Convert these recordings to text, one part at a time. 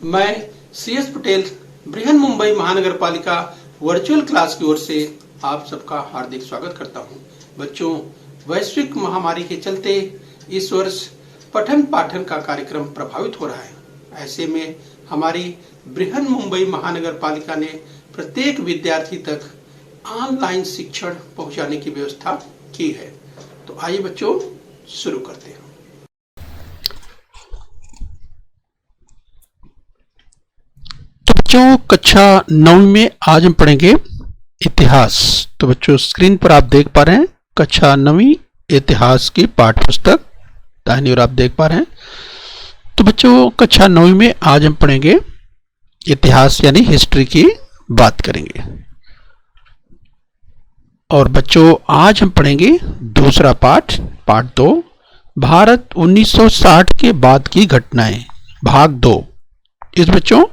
मैं CS पटेल बृहन मुंबई महानगर पालिका वर्चुअल क्लास की ओर से आप सबका हार्दिक स्वागत करता हूं। बच्चों, वैश्विक महामारी के चलते इस वर्ष पठन पाठन का कार्यक्रम प्रभावित हो रहा है। ऐसे में हमारी बृहन मुंबई महानगर पालिका ने प्रत्येक विद्यार्थी तक ऑनलाइन शिक्षण पहुंचाने की व्यवस्था की है। तो आइए बच्चों शुरू करते हैं। बच्चों, कक्षा 9 में आज हम पढ़ेंगे इतिहास। तो बच्चों, स्क्रीन पर आप देख पा रहे हैं कक्षा 9वीं इतिहास की पाठ्य पुस्तक दाहिनी ओर आप देख पा रहे हैं। तो बच्चों, कक्षा 9वीं में आज हम पढ़ेंगे इतिहास यानी हिस्ट्री की बात करेंगे। और बच्चों, आज हम पढ़ेंगे दूसरा पाठ 2, भारत 1960 के बाद की घटनाएं, भाग 2। इस बच्चों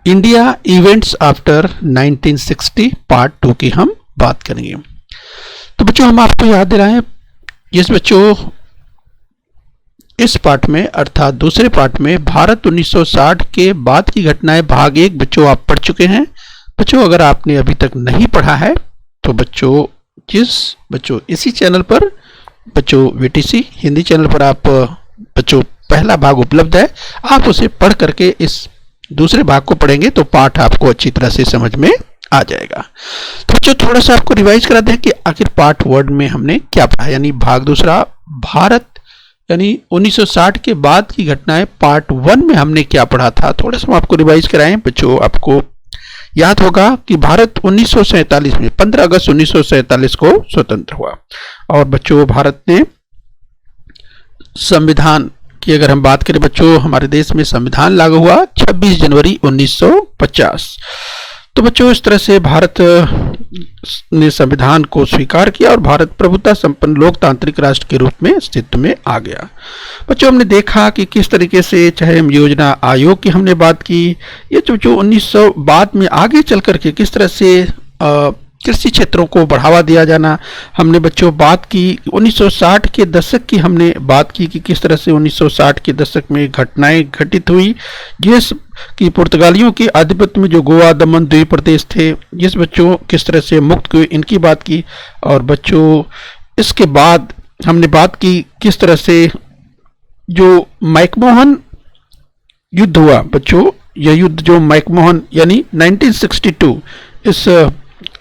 इंडिया इवेंट्स आफ्टर 1960 पार्ट 2 की हम बात करेंगे। तो बच्चों, हम आपको याद दिलाएं, इस पाठ में अर्थात दूसरे पाठ में भारत 1960 के बाद की घटनाएं भाग 1 बच्चों आप पढ़ चुके हैं। बच्चों, अगर आपने अभी तक नहीं पढ़ा है तो बच्चों इसी चैनल पर बच्चों VTC हिंदी चैनल पर आप बच्चों पहला भाग उपलब्ध है। आप उसे पढ़ करके इस दूसरे भाग को पढ़ेंगे तो पाठ आपको अच्छी तरह से समझ में आ जाएगा। तो बच्चों, थोड़ा सा आपको रिवाइज करा दें कि आखिर पार्ट 1 में हमने क्या पढ़ा, यानी भाग दूसरा भारत यानी 1960 के बाद की घटनाएं पार्ट 1 में हमने क्या पढ़ा था। थोड़ा सा आपको रिवाइज कराएं। बच्चों, आपको याद होगा कि भारत 1947 में 15 अगस्त 1947 को स्वतंत्र हुआ। और बच्चों, भारत ने संविधान की अगर हम बात करें बच्चों, हमारे देश में संविधान लागू हुआ 26 जनवरी 1950। तो बच्चों, इस तरह से भारत ने संविधान को स्वीकार किया और भारत प्रभुता संपन्न लोकतांत्रिक राष्ट्र के रूप में अस्तित्व में आ गया। बच्चों, हमने देखा कि किस तरीके से, चाहे हम योजना आयोग की हमने बात की, ये जो 1900 बाद में आगे चल करके किस तरह से कृषि क्षेत्रों को बढ़ावा दिया जाना, हमने बच्चों बात की। 1960 के दशक की हमने बात की कि किस तरह से 1960 के दशक में घटनाएं घटित हुई, जिस कि पुर्तगालियों के आधिपत्य में जो गोवा, दमन, द्वीप प्रदेश थे, जिस बच्चों किस तरह से मुक्त हुए, इनकी बात की। और बच्चों, इसके बाद हमने बात की किस तरह से जो मैकमोहन युद्ध हुआ बच्चों, यह युद्ध जो मैकमोहन यानी 1962 इस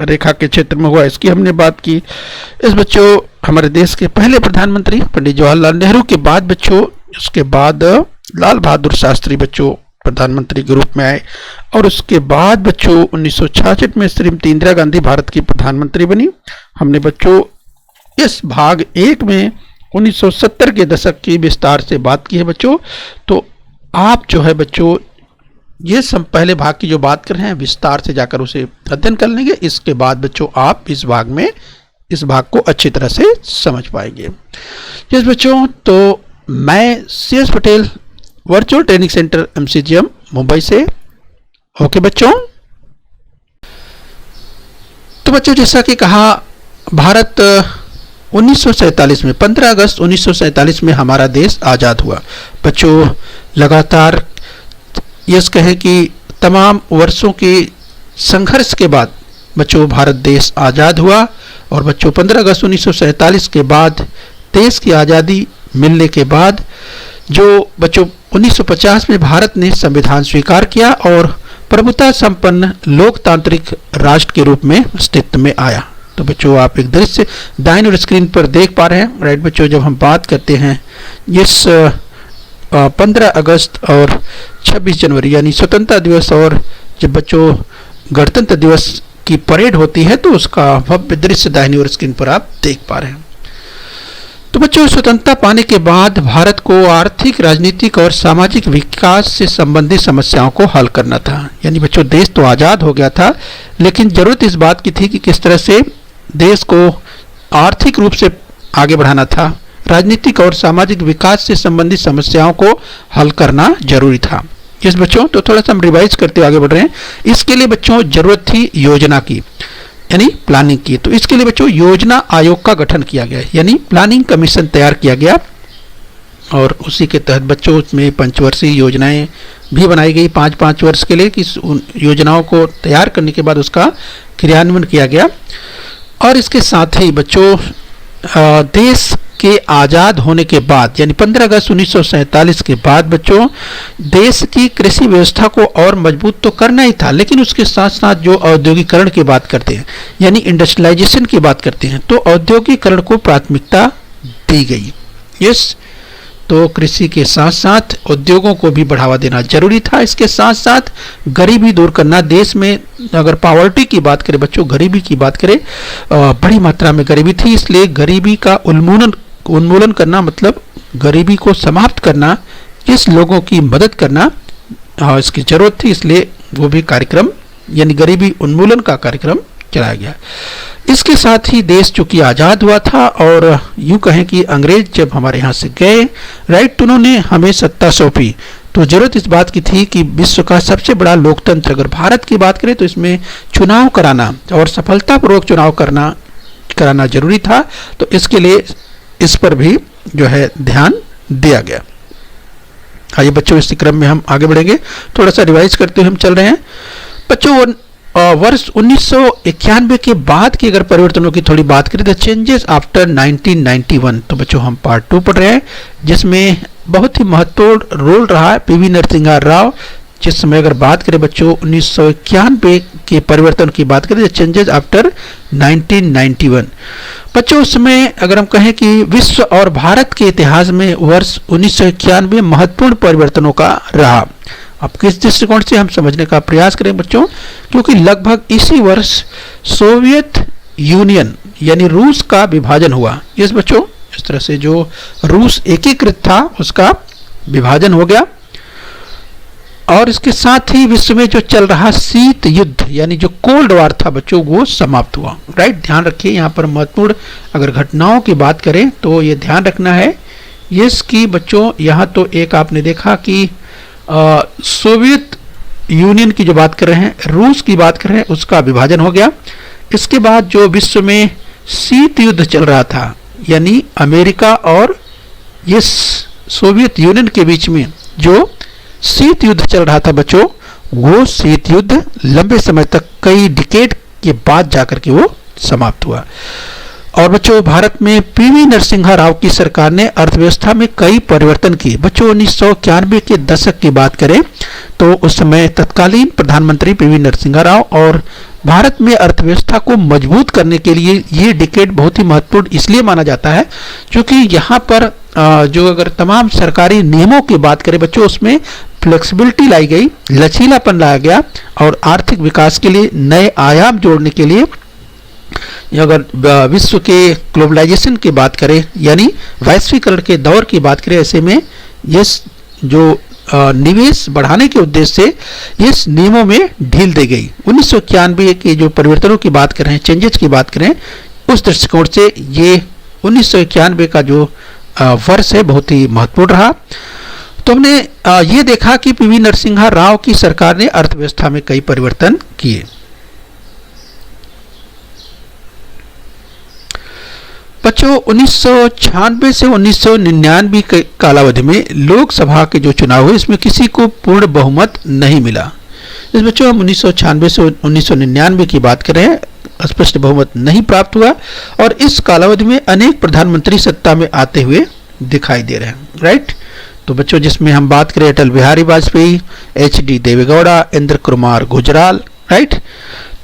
रेखा के क्षेत्र में हुआ, इसकी हमने बात की। इस बच्चों हमारे देश के पहले प्रधानमंत्री पंडित जवाहरलाल नेहरू के बाद बच्चों, उसके बाद लाल बहादुर शास्त्री बच्चों प्रधानमंत्री के रूप में आए। और उसके बाद बच्चों 1966 में श्रीमती इंदिरा गांधी भारत की प्रधानमंत्री बनी। हमने बच्चों इस भाग 1 में 1970 के दशक की विस्तार से बात की है बच्चों। तो आप जो है बच्चों ये सब पहले भाग की जो बात कर रहे हैं विस्तार से जाकर उसे अध्ययन कर लेंगे। इसके बाद बच्चों आप इस भाग को अच्छी तरह से समझ पाएंगे। यस बच्चों, तो मैं CS Patel virtual training centre MCGM Mumbai से। ओके बच्चों, तो बच्चों जैसा कि कहा, भारत 1947 में 15 अगस्त 1947 में हमारा देश आज़ाद हुआ। बच्चों, लगातार यस कहें कि तमाम वर्षों के संघर्ष के बाद बच्चों भारत देश आज़ाद हुआ। और बच्चों 15 अगस्त 1947 के बाद देश की आज़ादी मिलने के बाद जो बच्चों 1950 में भारत ने संविधान स्वीकार किया और प्रभुता संपन्न लोकतांत्रिक राष्ट्र के रूप में अस्तित्व में आया। तो बच्चों आप एक दृश्य दाईं ओर स्क्रीन पर देख पा रहे हैं। राइट बच्चों, जब हम बात करते हैं इस 15 अगस्त और 26 जनवरी यानी स्वतंत्रता दिवस, और जब बच्चों गणतंत्र दिवस की परेड होती है तो उसका भव्य दृश्य दाहिनी ओर स्क्रीन पर आप देख पा रहे हैं। तो बच्चों, स्वतंत्रता पाने के बाद भारत को आर्थिक, राजनीतिक और सामाजिक विकास से संबंधित समस्याओं को हल करना था। यानी बच्चों देश तो आज़ाद हो गया था, लेकिन जरूरत इस बात की थी कि किस तरह से देश को आर्थिक रूप से आगे बढ़ाना था, राजनीतिक और सामाजिक विकास से संबंधित समस्याओं को हल करना जरूरी था। यस बच्चों, तो थोड़ा सा हम रिवाइज करते हुए आगे बढ़ रहे हैं। इसके लिए बच्चों जरूरत थी योजना की, यानी प्लानिंग की। तो इसके लिए बच्चों योजना आयोग का गठन किया गया, यानी प्लानिंग कमीशन तैयार किया गया। और उसी के तहत बच्चों उसमें पंचवर्षीय योजनाएं भी बनाई गई 5-5 वर्ष के लिए कि उन योजनाओं को तैयार करने के बाद उसका क्रियान्वयन किया गया। और इसके साथ ही बच्चों देश के आज़ाद होने के बाद यानी 15 अगस्त 1947 के बाद बच्चों देश की कृषि व्यवस्था को और मजबूत तो करना ही था, लेकिन उसके साथ साथ जो औद्योगिकरण की बात करते हैं यानी इंडस्ट्रियलाइजेशन की बात करते हैं तो औद्योगिकरण को प्राथमिकता दी गई। यस, तो कृषि के साथ साथ उद्योगों को भी बढ़ावा देना जरूरी था। इसके साथ साथ गरीबी दूर करना, देश में अगर पॉवर्टी की बात करें बच्चों, गरीबी की बात करें, बड़ी मात्रा में गरीबी थी, इसलिए गरीबी का उन्मूलन करना मतलब गरीबी को समाप्त करना, इस लोगों की मदद करना इसकी जरूरत थी, इसलिए वो भी कार्यक्रम यानी गरीबी उन्मूलन का कार्यक्रम चलाया गया। इसके साथ ही देश चूंकि आज़ाद हुआ था और यूं कहें कि अंग्रेज जब हमारे यहाँ से गए राइट, तो उन्होंने हमें सत्ता सौंपी, तो जरूरत इस बात की थी कि विश्व का सबसे बड़ा लोकतंत्र अगर भारत की बात करें तो इसमें चुनाव कराना और सफलतापूर्वक चुनाव कराना जरूरी था। तो इसके लिए इस पर भी जो है ध्यान दिया गया। आइए बच्चों इस क्रम में हम आगे बढ़ेंगे, थोड़ा सा रिवाइज करते हुए हम चल रहे हैं। बच्चों वर्ष 1991 के बाद की अगर परिवर्तनों की थोड़ी बात करें, द चेंजेस आफ्टर 1991, तो बच्चों हम पार्ट 2 पढ़ रहे हैं जिसमें बहुत ही महत्वपूर्ण रोल रहा है पीवी नरसिम्हा राव। जिस समय अगर बात करें बच्चों 1991 के परिवर्तन की बात करें, द चेंजेस आफ्टर 1991, बच्चों उस समय अगर हम कहें कि विश्व और भारत के इतिहास में वर्ष 1991 महत्वपूर्ण परिवर्तनों का रहा। अब किस दृष्टिकोण से हम समझने का प्रयास करें बच्चों, क्योंकि लगभग इसी वर्ष सोवियत यूनियन यानी रूस का विभाजन हुआ। इस बच्चों इस तरह से जो रूस एकीकृत था उसका विभाजन हो गया और इसके साथ ही विश्व में जो चल रहा शीत युद्ध यानी जो कोल्ड वार था बच्चों वो समाप्त हुआ। राइट, ध्यान रखिए यहाँ पर महत्वपूर्ण अगर घटनाओं की बात करें तो ये ध्यान रखना है यस कि बच्चों यहाँ तो एक आपने देखा कि सोवियत यूनियन की जो बात कर रहे हैं, रूस की बात कर रहे हैं, उसका विभाजन हो गया। इसके बाद जो विश्व में शीत युद्ध चल रहा था यानी अमेरिका और ये सोवियत यूनियन के बीच में जो शीत युद्ध चल रहा था बच्चों, वो शीत युद्ध लंबे समय तक कई डिकेड के बाद जाकर के वो समाप्त हुआ। और बच्चों भारत में पीवी नरसिम्हा राव की सरकार ने अर्थव्यवस्था में कई परिवर्तन किए। बच्चों 1991 के दशक की बात करें तो उस समय तत्कालीन प्रधानमंत्री पीवी नरसिम्हा राव और भारत में अर्थव्यवस्था को मजबूत करने के लिए ये डिकेड बहुत ही महत्वपूर्ण इसलिए माना जाता है क्योंकि यहाँ पर जो अगर तमाम सरकारी नियमों की बात करें बच्चों उसमें फ्लेक्सिबिलिटी लाई गई, लचीलापन लाया गया और आर्थिक विकास के लिए नए आयाम जोड़ने के लिए अगर विश्व के ग्लोबलाइजेशन की बात करें यानी वैश्वीकरण के दौर की बात करें, ऐसे में ये जो निवेश बढ़ाने के उद्देश्य से इस नियमों में ढील दी गई। 1991 के जो परिवर्तनों की बात करें, चेंजेस की बात करें, उस दृष्टिकोण से ये 1991 का जो वर्ष है बहुत ही महत्वपूर्ण रहा। तो हमने ये देखा कि पीवी नरसिम्हा राव की सरकार ने अर्थव्यवस्था में कई परिवर्तन किए। बच्चों 1996 से 1999 के कालावधि में लोकसभा के जो चुनाव हुए इसमें किसी को पूर्ण बहुमत नहीं मिला। इस बच्चों हम 1996 से 1999 की बात कर रहे हैं, स्पष्ट बहुमत नहीं प्राप्त हुआ और इस कालावधि में अनेक प्रधानमंत्री सत्ता में आते हुए दिखाई दे रहे हैं। राइट, तो बच्चों जिसमें हम बात करें अटल बिहारी वाजपेयी, HD देवेगौड़ा, इंद्र कुमार गुजराल। राइट,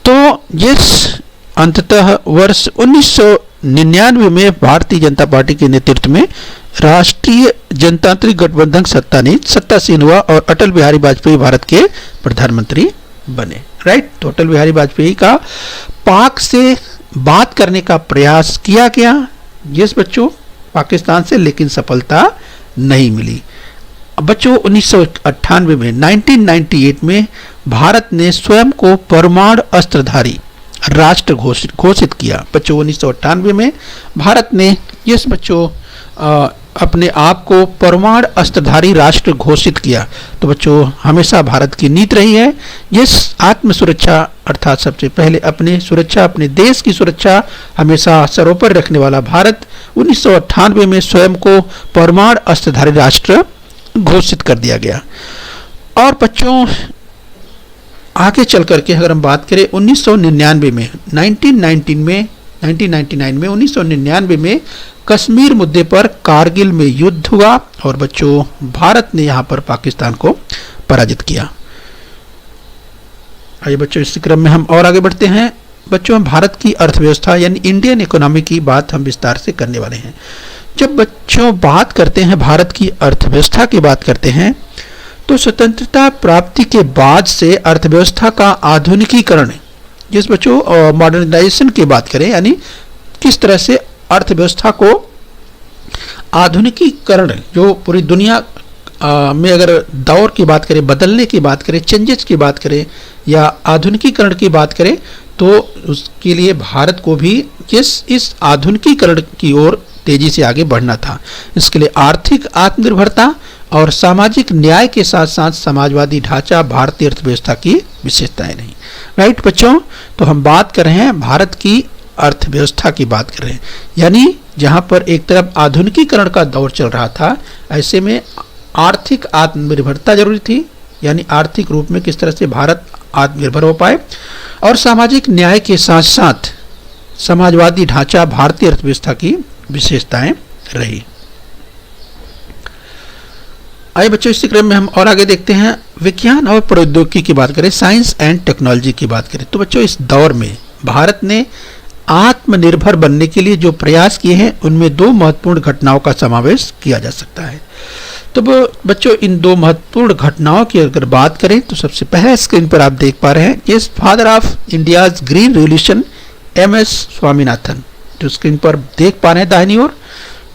तो जिस अंततः वर्ष 1999 में भारतीय जनता पार्टी के नेतृत्व में राष्ट्रीय जनतांत्रिक गठबंधन सत्तासीन हुआ और अटल बिहारी वाजपेयी भारत के प्रधानमंत्री बने। राइट, तो अटल बिहारी वाजपेयी का पाक से बात करने का प्रयास किया गया जिस बच्चों पाकिस्तान से, लेकिन सफलता नहीं मिली। बच्चों 1998 में 1998 में भारत ने स्वयं को परमाणु अस्त्रधारी राष्ट्र घोषित किया। बच्चों 1998 में भारत ने इस बच्चों अपने आप को परमाणु अस्त्रधारी राष्ट्र घोषित किया। तो बच्चों हमेशा भारत की नीति रही है ये आत्म सुरक्षा, अर्थात सबसे पहले अपने सुरक्षा, अपने देश की सुरक्षा हमेशा सर्वोपरि रखने वाला भारत 1998 में स्वयं को परमाणु अस्त्रधारी राष्ट्र घोषित कर दिया गया। और बच्चों आगे चल करके अगर हम बात करें 1999 में 1999 में कश्मीर मुद्दे पर कारगिल में युद्ध हुआ और बच्चों भारत ने यहां पर पाकिस्तान को पराजित किया। आइए बच्चों इस क्रम में हम और आगे बढ़ते हैं। बच्चों हम भारत की अर्थव्यवस्था यानी इंडियन इकोनॉमी की बात हम विस्तार से करने वाले हैं। जब बच्चों बात करते हैं भारत की अर्थव्यवस्था की बात करते हैं तो स्वतंत्रता प्राप्ति के बाद से अर्थव्यवस्था का आधुनिकीकरण, जिस बच्चों मॉडर्नाइजेशन की बात करें यानी किस तरह से अर्थव्यवस्था को आधुनिकीकरण, जो पूरी दुनिया में अगर दौर की बात करें, बदलने की बात करें, चेंजेस की बात करें या आधुनिकीकरण की बात करें तो उसके लिए भारत को भी इस आधुनिकीकरण की ओर तेजी से आगे बढ़ना था। इसके लिए आर्थिक आत्मनिर्भरता और सामाजिक न्याय के साथ साथ समाजवादी ढांचा भारतीय अर्थव्यवस्था की विशेषताएं रही। राइट बच्चों, तो हम बात कर रहे हैं भारत की अर्थव्यवस्था की बात कर रहे हैं, यानी जहां पर एक तरफ आधुनिकीकरण का दौर चल रहा था, ऐसे में आर्थिक आत्मनिर्भरता जरूरी थी, यानी आर्थिक रूप में किस तरह से भारत आत्मनिर्भर हो पाए, और सामाजिक न्याय के साथ साथ समाजवादी ढांचा भारतीय अर्थव्यवस्था की विशेषताएं रही। आइए बच्चों इसी क्रम में हम और आगे देखते हैं। विज्ञान और प्रौद्योगिकी की बात करें, साइंस एंड टेक्नोलॉजी की बात करें तो बच्चों इस दौर में भारत ने आत्मनिर्भर बनने के लिए जो प्रयास किए हैं उनमें दो महत्वपूर्ण घटनाओं का समावेश किया जा सकता है। तो बच्चों इन दो महत्वपूर्ण घटनाओं की अगर बात करें तो सबसे पहले स्क्रीन पर आप देख पा रहे हैं ये father of India's green revolution MS. Swaminathan, जो स्क्रीन पर देख पा रहे हैं दाहिनी ओर,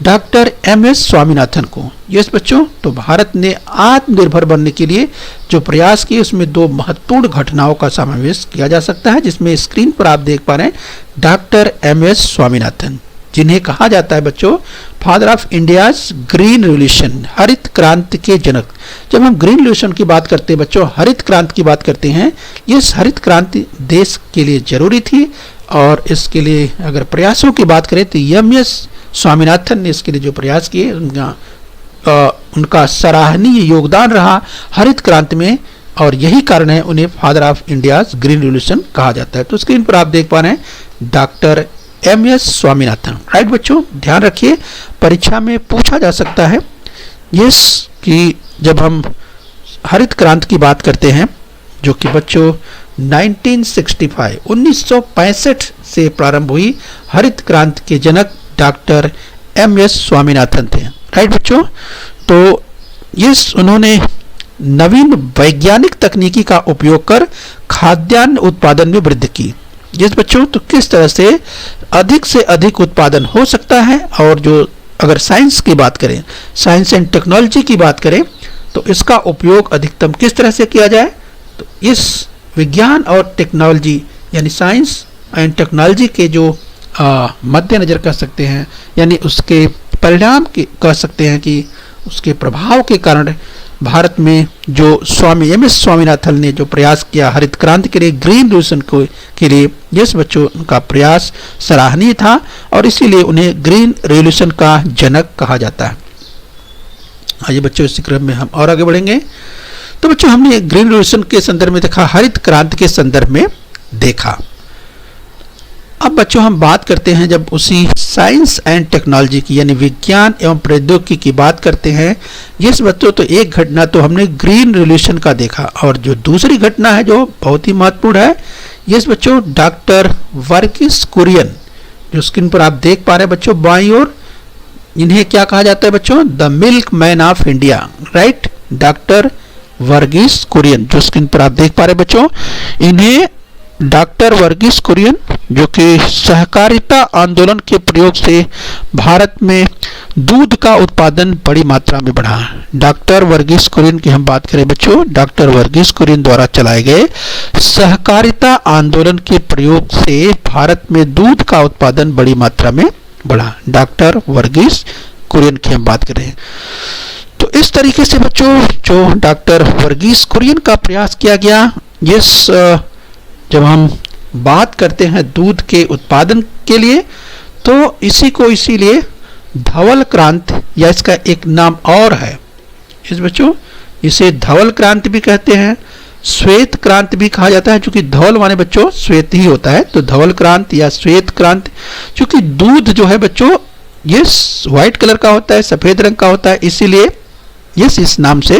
डॉक्टर एम.एस. स्वामीनाथन को। यस बच्चों, तो भारत ने आत्मनिर्भर बनने के लिए जो प्रयास किए उसमें दो महत्वपूर्ण घटनाओं का समावेश किया जा सकता है, जिसमें स्क्रीन पर आप देख पा रहे हैं डॉक्टर एम.एस. स्वामीनाथन, जिन्हें कहा जाता है बच्चों father of India's green revolution, हरित क्रांति के जनक। जब हम ग्रीन रेवोल्यूशन की बात करते हैं बच्चों, हरित क्रांति की बात करते हैं, इस हरित क्रांति देश के लिए जरूरी थी और इसके लिए अगर प्रयासों की बात करें तो एम.एस. स्वामीनाथन ने इसके लिए जो प्रयास किए उनका सराहनीय योगदान रहा हरित क्रांति में, और यही कारण है उन्हें father of India's green revolution कहा जाता है। तो स्क्रीन पर आप देख पा रहे हैं डॉक्टर एम.एस. स्वामीनाथन। राइट बच्चों, ध्यान रखिए परीक्षा में पूछा जा सकता है यस कि जब हम हरित क्रांति की बात करते हैं जो कि बच्चों 1965 से प्रारंभ हुई, हरित क्रांति के जनक डॉक्टर एम.एस. स्वामीनाथन थे। राइट बच्चों, तो यस उन्होंने नवीन वैज्ञानिक तकनीकी का उपयोग कर खाद्यान्न उत्पादन में वृद्धि की। यस बच्चों, तो किस तरह से अधिक उत्पादन हो सकता है, और जो अगर साइंस की बात करें, साइंस एंड टेक्नोलॉजी की बात करें तो इसका उपयोग अधिकतम किस तरह से किया जाए, तो इस विज्ञान और टेक्नोलॉजी यानी साइंस एंड टेक्नोलॉजी के जो मद्देनजर कर सकते हैं, यानी उसके परिणाम कह सकते हैं कि उसके प्रभाव के कारण भारत में जो स्वामी एम.एस. स्वामीनाथन ने जो प्रयास किया हरित क्रांति के लिए, ग्रीन रेवोल्यूशन के लिए, यस बच्चों उनका प्रयास सराहनीय था और इसीलिए उन्हें ग्रीन रेवोल्यूशन का जनक कहा जाता है। आइए बच्चों इसी क्रम में हम और आगे बढ़ेंगे। तो बच्चों हमने ग्रीन रेवोल्यूशन के संदर्भ में देखा, हरित क्रांति के संदर्भ में देखा। अब बच्चों हम बात करते हैं जब उसी साइंस एंड टेक्नोलॉजी की यानी विज्ञान एवं प्रौद्योगिकी की बात करते हैं, यस बच्चों तो एक घटना तो हमने ग्रीन रेवोल्यूशन का देखा, और जो दूसरी घटना है जो बहुत ही महत्वपूर्ण है, यस बच्चों डॉक्टर वर्गीस कुरियन, जो स्क्रीन पर आप देख पा रहे हैं बच्चों बाईं ओर, इन्हें क्या कहा जाता है बच्चों, the milk man of India. Right, doctor Verghese Kurien, जो स्क्रीन पर आप देख पा रहे हैं बच्चों, इन्हें डॉक्टर वर्गीस कुरियन जो कि सहकारिता आंदोलन के प्रयोग से भारत में दूध का उत्पादन बड़ी मात्रा में बढ़ा। डॉक्टर वर्गीस कुरियन की हम बात करें बच्चों, डॉक्टर वर्गीस कुरियन द्वारा चलाए गए सहकारिता आंदोलन के प्रयोग से भारत में दूध का उत्पादन बड़ी मात्रा में बढ़ा। डॉक्टर वर्गीस कुरियन की हम बात कर रहे हैं। तो इस तरीके से बच्चों जो डॉक्टर वर्गीस कुरियन का प्रयास किया गया, जब हम बात करते हैं दूध के उत्पादन के लिए, तो इसी को इसीलिए धवल क्रांति या इसका एक नाम और है, इस बच्चों इसे धवल क्रांति भी कहते हैं, श्वेत क्रांति भी कहा जाता है, क्योंकि धवल माने बच्चों श्वेत ही होता है, तो धवल क्रांति या श्वेत क्रांति। क्योंकि दूध जो है बच्चों ये व्हाइट कलर का होता है, सफेद रंग का होता है, इसीलिए इस नाम से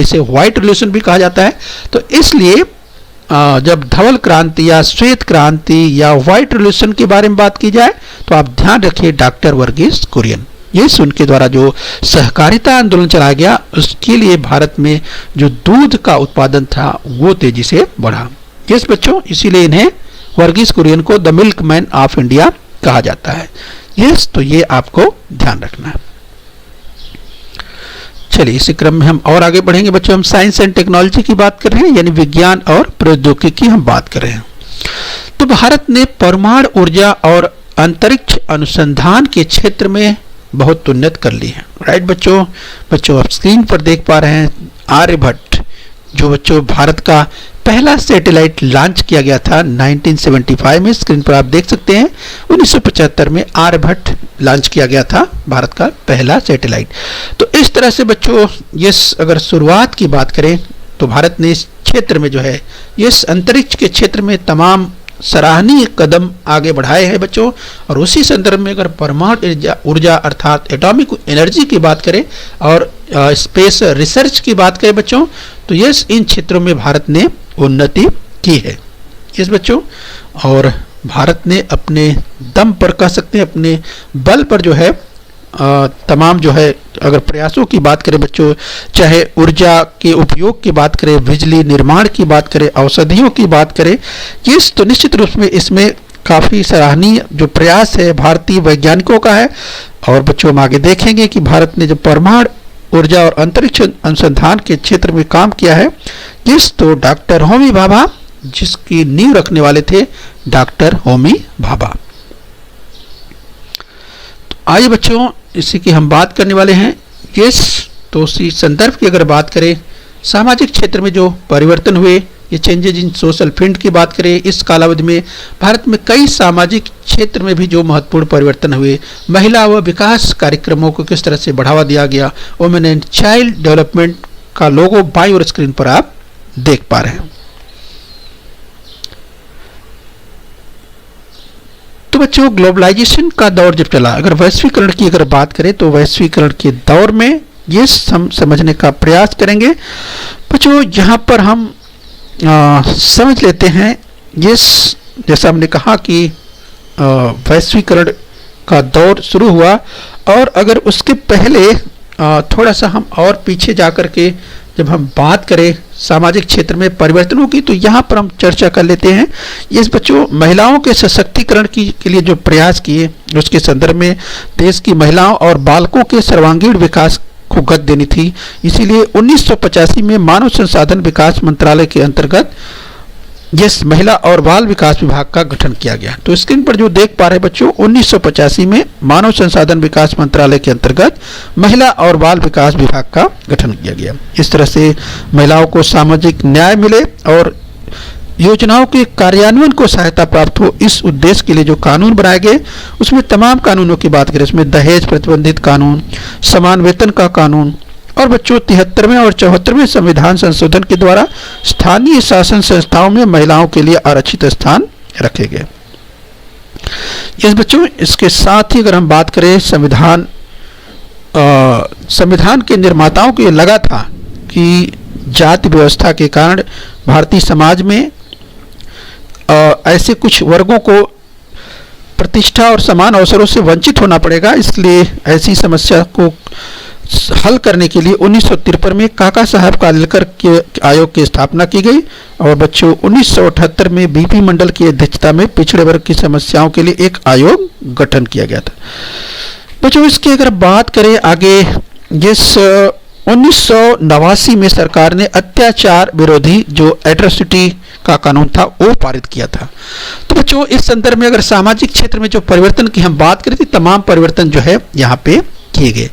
इसे व्हाइट रिवॉल्यूशन भी कहा जाता है। तो इसलिए जब धवल क्रांति या श्वेत क्रांति या व्हाइट रिवॉल्यूशन के बारे में बात की जाए तो आप ध्यान रखिए डॉक्टर वर्गीस कुरियन, ये उनके द्वारा जो सहकारिता आंदोलन चलाया गया, उसके लिए भारत में जो दूध का उत्पादन था वो तेजी से बढ़ा। यस बच्चों, इसीलिए इन्हें वर्गीस कुरियन को the milk man of India कहा जाता है। यस, तो ये आपको ध्यान रखना है। चलिए इसी क्रम में हम और आगे बढ़ेंगे बच्चों। हम साइंस एंड टेक्नोलॉजी की बात कर रहे हैं, यानी विज्ञान और प्रौद्योगिकी की हम बात कर रहे हैं। तो भारत ने परमाणु ऊर्जा और अंतरिक्ष अनुसंधान के क्षेत्र में बहुत उन्नत कर ली है। राइट बच्चों आप स्क्रीन पर देख पा रहे हैं आर्यभट्ट, जो बच्चों भारत का पहला सैटेलाइट लॉन्च किया गया था 1975 में। स्क्रीन पर आप देख सकते हैं 1975 में आर्यभट्ट लॉन्च किया गया था भारत का पहला सैटेलाइट। तो इस तरह से बच्चों अगर शुरुआत की बात करें तो भारत ने इस क्षेत्र में जो है अंतरिक्ष के क्षेत्र में तमाम सराहनीय कदम आगे बढ़ाए हैं बच्चों। और उसी संदर्भ में अगर परमाणु ऊर्जा अर्थात एटॉमिक एनर्जी की बात करें और स्पेस रिसर्च की बात करें बच्चों, तो इन क्षेत्रों में भारत ने उन्नति की है। बच्चों, और भारत ने अपने दम पर कह सकते हैं, अपने बल पर जो है तमाम जो है अगर प्रयासों की बात करें बच्चों, चाहे ऊर्जा के उपयोग की बात करें, बिजली निर्माण की बात करें, औषधियों की बात करें, तो निश्चित रूप में इसमें काफ़ी सराहनीय जो प्रयास है भारतीय वैज्ञानिकों का है। और बच्चों हम आगे देखेंगे कि भारत ने जो परमाणु ऊर्जा और अंतरिक्ष अनुसंधान के क्षेत्र में काम किया है, तो डॉक्टर होमी भाभा जिसकी नींव रखने वाले थे डॉक्टर होमी भाभा। तो आइए बच्चों इसी की हम बात करने वाले हैं। तो उसी संदर्भ की अगर बात करें, सामाजिक क्षेत्र में जो परिवर्तन हुए, ये चेंजेज इन सोशल फील्ड की बात करें, इस कालावधि में भारत में कई सामाजिक क्षेत्र में भी जो महत्वपूर्ण परिवर्तन हुए, महिला व विकास कार्यक्रमों को किस तरह से बढ़ावा दिया गया, वुमेन एंड चाइल्ड डेवलपमेंट का लोगो बाईं ओर स्क्रीन पर आप देख पा रहे हैं। तो बच्चों ग्लोबलाइजेशन का दौर जब चला, अगर वैश्वीकरण की अगर बात करें तो वैश्वीकरण के दौर में ये समझने का प्रयास करेंगे बच्चों। यहाँ पर हम समझ लेते हैं जैसा हमने कहा कि वैश्वीकरण का दौर शुरू हुआ, और अगर उसके पहले थोड़ा सा हम और पीछे जाकर के जब हम बात करें सामाजिक क्षेत्र में परिवर्तनों की, तो यहाँ पर हम चर्चा कर लेते हैं बच्चों महिलाओं के सशक्तिकरण के लिए जो प्रयास किए, उसके संदर्भ में देश की महिलाओं और बालकों के सर्वांगीण विकास को गति देनी थी। इसीलिए 1985 में मानव संसाधन विकास मंत्रालय के अंतर्गत महिला और बाल विकास विभाग का गठन किया गया। तो स्क्रीन पर जो देख पा रहे बच्चों 1985 में मानव संसाधन विकास मंत्रालय के अंतर्गत महिला और बाल विकास विभाग का गठन किया गया। इस तरह से महिलाओं को सामाजिक न्याय मिले और योजनाओं के कार्यान्वयन को सहायता प्राप्त हो, इस उद्देश्य के लिए जो कानून बनाए गए उसमें तमाम कानूनों की बात करें, उसमें दहेज प्रतिबंधित कानून, समान वेतन का कानून, और बच्चों 73वें और 74वें संविधान संशोधन के द्वारा स्थानीय शासन संस्थाओं में महिलाओं के लिए आरक्षित स्थान रखे गए। बच्चों इसके साथ ही अगर हम बात करें संविधान के निर्माताओं को ये लगा था कि जाति व्यवस्था के कारण भारतीय समाज में ऐसे कुछ वर्गों को प्रतिष्ठा और समान अवसरों से वंचित होना पड़ेगा, इसलिए ऐसी समस्या को हल करने के लिए 1953 में काका साहब कालेलकर के आयोग की स्थापना की गई। और बच्चों 1978 में बीपी मंडल की अध्यक्षता में पिछड़े वर्ग की समस्याओं के लिए एक आयोग गठन किया गया था। बच्चों इसकी अगर बात करें आगे, 1989 में सरकार ने अत्याचार विरोधी जो एट्रोसिटी का कानून था वो पारित किया था। तो बच्चों इस संदर्भ में अगर सामाजिक क्षेत्र में जो परिवर्तन की हम बात करें तो तमाम परिवर्तन जो है यहाँ पे किए गए।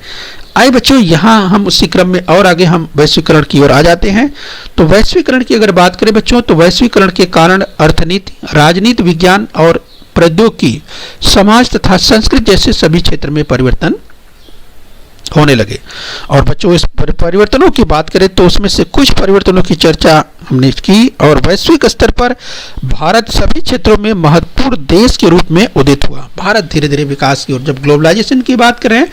आइए बच्चों, यहाँ हम उसी क्रम में और आगे हम वैश्वीकरण की ओर आ जाते हैं। तो वैश्वीकरण की अगर बात करें बच्चों, तो वैश्वीकरण के कारण अर्थनीति, राजनीति, विज्ञान और प्रौद्योगिकी, समाज तथा संस्कृति जैसे सभी क्षेत्र में परिवर्तन होने लगे। और बच्चों, इस परिवर्तनों की बात करें तो उसमें से कुछ परिवर्तनों की चर्चा हमने की। और वैश्विक स्तर पर भारत सभी क्षेत्रों में महत्वपूर्ण देश के रूप में उदित हुआ। भारत धीरे धीरे विकास की ओर, जब ग्लोबलाइजेशन की बात करें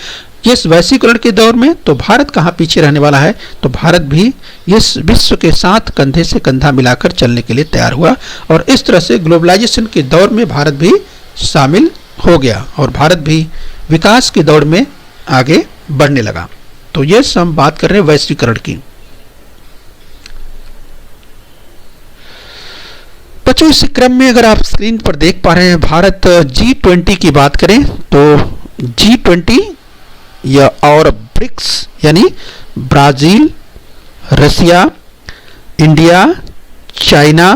इस वैश्वीकरण के दौर में, तो भारत कहाँ पीछे रहने वाला है, तो भारत भी इस विश्व के साथ कंधे से कंधा मिलाकर चलने के लिए तैयार हुआ। और इस तरह से ग्लोबलाइजेशन के दौर में भारत भी शामिल हो गया और भारत भी विकास की दौड़ में आगे बढ़ने लगा। तो ये हम बात कर रहे हैं वैश्वीकरण की। बच्चों, इस क्रम में अगर आप स्क्रीन पर देख पा रहे हैं, भारत G20 की बात करें तो G20 या और ब्रिक्स यानी ब्राजील, रसिया, इंडिया, चाइना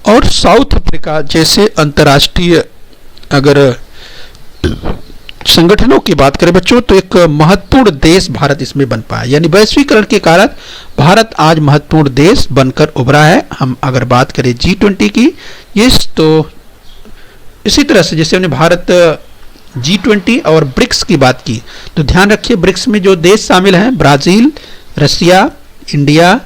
और साउथ अफ्रीका जैसे अंतर्राष्ट्रीय अगर संगठनों की बात करें बच्चों, तो एक महत्वपूर्ण देश भारत इसमें बन पाया। यानी वैश्वीकरण के कारण भारत आज महत्वपूर्ण देश बनकर उभरा है। हम अगर बात करें G20 की, तो इसी तरह से जैसे हमने भारत G20 और ब्रिक्स की बात की, तो ध्यान रखिए ब्रिक्स में जो देश शामिल हैं, ब्राजील, रसिया, इंडिया,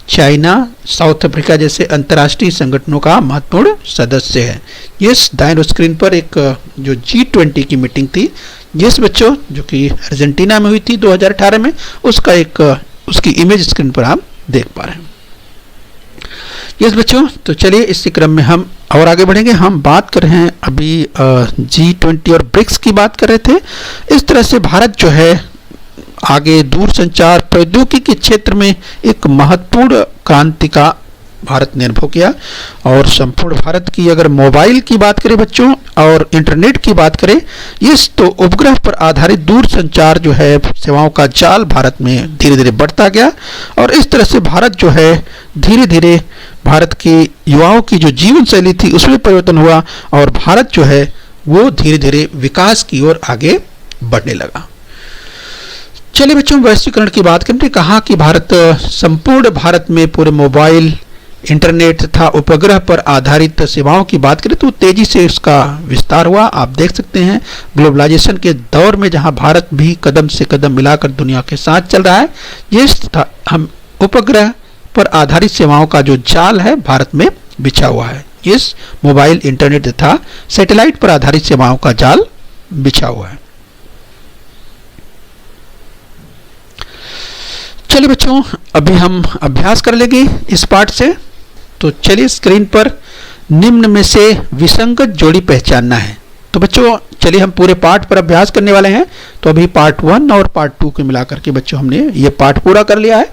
चाइना, साउथ अफ्रीका जैसे अंतर्राष्ट्रीय संगठनों का महत्वपूर्ण सदस्य है। यस, दाएं स्क्रीन पर एक जो G20 की मीटिंग थी, यस बच्चों, जो कि अर्जेंटीना में हुई थी 2018 में, उसका एक उसकी इमेज स्क्रीन पर आप देख पा रहे हैं। यस बच्चों, तो चलिए इसी क्रम में हम और आगे बढ़ेंगे। हम बात कर रहे हैं अभी G20 और ब्रिक्स की बात कर रहे थे। इस तरह से भारत जो है आगे दूरसंचार प्रौद्योगिकी के क्षेत्र में एक महत्वपूर्ण क्रांति का भारत ने अनुभव किया। और संपूर्ण भारत की अगर मोबाइल की बात करें बच्चों और इंटरनेट की बात करें, इस तो उपग्रह पर आधारित दूरसंचार जो है सेवाओं का जाल भारत में धीरे धीरे बढ़ता गया। और इस तरह से भारत जो है धीरे धीरे भारत के युवाओं की जो जीवन शैली थी उसमें परिवर्तन हुआ और भारत जो है वो धीरे धीरे विकास की ओर आगे बढ़ने लगा। चलिए बच्चों, वैश्वीकरण की बात करें, कहा कि भारत संपूर्ण भारत में पूरे मोबाइल, इंटरनेट तथा उपग्रह पर आधारित सेवाओं की बात करें तो तेजी से इसका विस्तार हुआ। आप देख सकते हैं ग्लोबलाइजेशन के दौर में जहां भारत भी कदम से कदम मिलाकर दुनिया के साथ चल रहा है, ये हम उपग्रह पर आधारित सेवाओं का जो जाल है भारत में बिछा हुआ है। इस मोबाइल, इंटरनेट तथा सैटेलाइट पर आधारित सेवाओं का जाल बिछा हुआ है। चलिए बच्चों, अभी हम अभ्यास कर लेंगे इस पाठ से। तो चलिए स्क्रीन पर निम्न में से विसंगत जोड़ी पहचानना है। तो बच्चों चलिए हम पूरे पाठ पर अभ्यास करने वाले हैं। तो अभी पार्ट 1 और पार्ट 2 को मिलाकर के बच्चों हमने ये पाठ पूरा कर लिया है,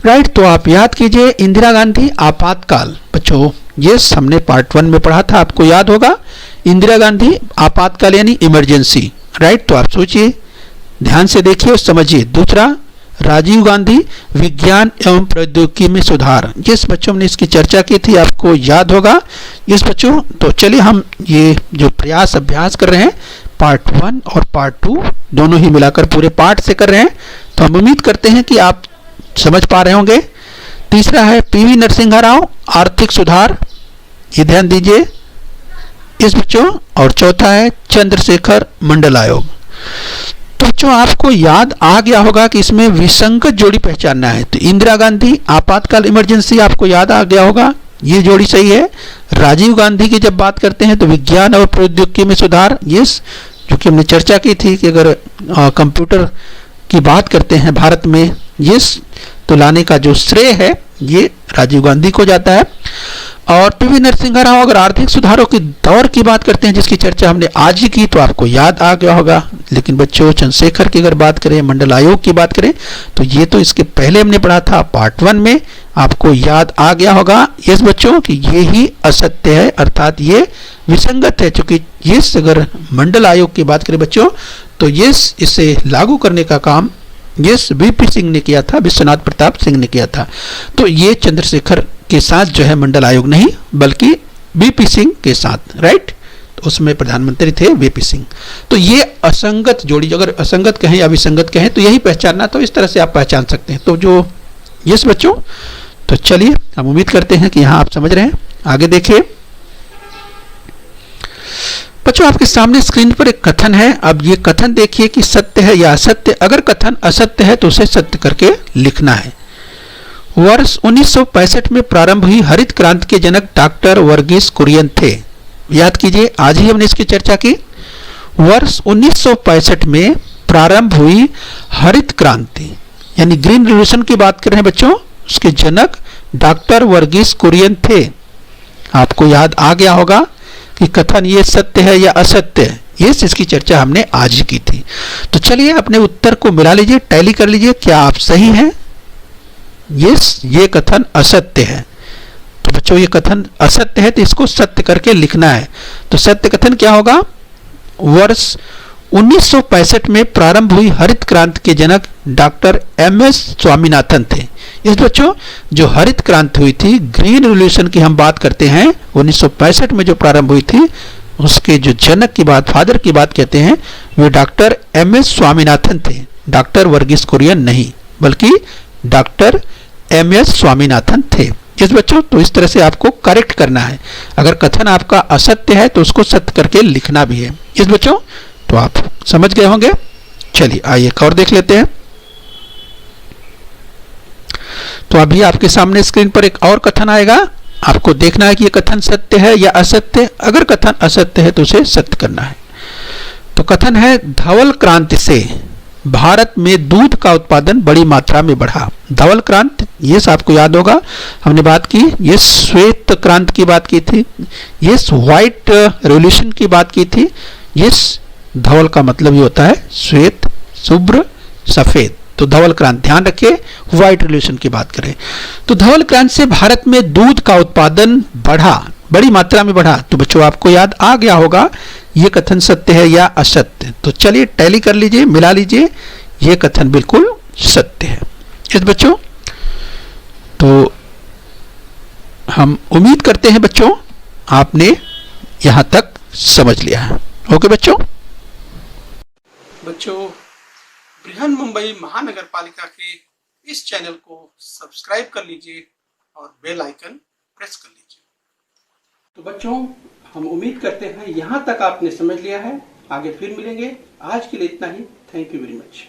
राइट। तो आप याद कीजिए इंदिरा गांधी आपातकाल। बच्चों ये हमने पार्ट 1 में पढ़ा था, आपको याद होगा। इंदिरा गांधी आपातकाल यानी इमरजेंसी, राइट। तो आप सोचिए, ध्यान से देखिए और समझिए। दूसरा, राजीव गांधी विज्ञान एवं प्रौद्योगिकी में सुधार। जिस बच्चों ने इसकी चर्चा की थी आपको याद होगा। इस बच्चों तो चलिए हम ये जो प्रयास अभ्यास कर रहे हैं पार्ट 1 और पार्ट 2 दोनों ही मिलाकर पूरे पाठ से कर रहे हैं, तो हम उम्मीद करते हैं कि आप समझ पा रहे होंगे। तीसरा है पीवी नरसिम्हा राव आर्थिक सुधार, ये ध्यान दीजिए इस बच्चों। और चौथा है चंद्रशेखर मंडल आयोग। तो बच्चों आपको याद आ गया होगा कि इसमें विसंगत जोड़ी पहचानना है। तो इंदिरा गांधी आपातकाल इमरजेंसी आपको याद आ गया होगा, ये जोड़ी सही है। राजीव गांधी की जब बात करते हैं तो विज्ञान और प्रौद्योगिकी में सुधार, ये जो कि हमने चर्चा की थी कि अगर कंप्यूटर की बात करते हैं भारत में, ये तो लाने का जो श्रेय है ये राजीव गांधी को जाता है। और पीवी नरसिम्हा राव अगर आर्थिक सुधारों के दौर की बात करते हैं जिसकी चर्चा हमने आज ही की, तो आपको याद आ गया होगा। लेकिन बच्चों चंद्रशेखर की अगर बात करें, मंडल आयोग की बात करें, तो ये तो इसके पहले हमने पढ़ा था पार्ट 1 में, आपको याद आ गया होगा यस बच्चों कि ये ही असत्य है, अर्थात ये विसंगत है। चूंकि ये अगर मंडल आयोग की बात करें बच्चों तो ये इसे लागू करने का काम यस वीपी सिंह ने किया था, विश्वनाथ प्रताप सिंह ने किया था। तो ये चंद्रशेखर के साथ जो है मंडल आयोग नहीं बल्कि वीपी सिंह के साथ, राइट। उसमें प्रधानमंत्री थे वीपी सिंह। तो ये असंगत जोड़ी, अगर असंगत कहें या विसंगत कहें तो यही पहचानना, तो इस तरह से आप पहचान सकते हैं। तो जो यस बच्चों, तो चलिए हम उम्मीद करते हैं कि यहाँ आप समझ रहे हैं। आगे देखिए बच्चों, आपके सामने स्क्रीन पर एक कथन है। अब ये कथन देखिए कि सत्य है या असत्य। अगर कथन असत्य है तो उसे सत्य करके लिखना है। वर्ष 1965 में प्रारंभ हुई हरित क्रांति के जनक डॉक्टर वर्गीस कुरियन थे। याद कीजिए, आज ही हमने इसकी चर्चा की। वर्ष 1965 में प्रारंभ हुई हरित क्रांति यानी ग्रीन रिवॉल्यूशन की बात कर रहे हैं बच्चों, उसके जनक डॉक्टर वर्गीस कुरियन थे। आपको याद आ गया होगा कि कथन ये सत्य है या असत्य है। इसकी चर्चा हमने आज ही की थी। तो चलिए अपने उत्तर को मिला लीजिए, टैली कर लीजिए, क्या आप सही हैं? ये कथन असत्य है। तो बच्चों ये कथन असत्य है तो इसको सत्य करके लिखना है। तो सत्य कथन क्या होगा? वर्ष 1965 में प्रारंभ हुई हरित क्रांति के जनक डॉक्टर एमएस स्वामीनाथन थे। इस बच्चों जो हरित क्रांति हुई थी, ग्रीन रिवॉल्यूशन की हम बात करते हैं, 1965 में जो प्रारंभ हुई थी, उसके जो जनक की बात, फादर की बात कहते हैं, वे डॉक्टर एमएस स्वामीनाथन थे। डॉक्टर वर्गीस कुरियन नहीं, बल्कि डॉक्टर एमएस स्वामीनाथन थे। इस बच्चों तो इस तरह से आपको करेक्ट करना है। अगर कथन आपका असत्य है तो उसको सत्य करके लिखना भी है। इस बच्चों तो आप समझ गए होंगे। चलिए आइए एक और देख लेते हैं। तो अभी आपके सामने स्क्रीन पर एक और कथन आएगा। आपको देखना है कि यह कथन सत्य है या असत्य। अगर कथन असत्य है तो उसे सत्य करना है। तो कथन है, धवल क्रांति से भारत में दूध का उत्पादन बड़ी मात्रा में बढ़ा। धवल क्रांति, ये आपको याद होगा, हमने बात की। ये श्वेत क्रांति की बात की थी, ये व्हाइट रेवोल्यूशन की बात की थी। ये धवल का मतलब ये होता है श्वेत, शुभ्र, सफेद। तो धवल क्रांति, ध्यान रखिए, व्हाइट रेवोल्यूशन की बात करें तो धवल क्रांति से भारत में दूध का उत्पादन बढ़ा, बड़ी मात्रा में बढ़ा। तो बच्चों आपको याद आ गया होगा ये कथन सत्य है या असत्य। तो चलिए टैली कर लीजिए, मिला लीजिए, ये कथन बिल्कुल सत्य है। इस बच्चों तो हम उम्मीद करते हैं बच्चों आपने यहां तक समझ लिया है। ओके बच्चों। बच्चों बृहन मुंबई महानगर पालिका के इस चैनल को सब्सक्राइब कर लीजिए और बेल आइकन प्रेस कर लीजिए। तो बच्चों हम उम्मीद करते हैं यहाँ तक आपने समझ लिया है। आगे फिर मिलेंगे। आज के लिए इतना ही। Thank you very much.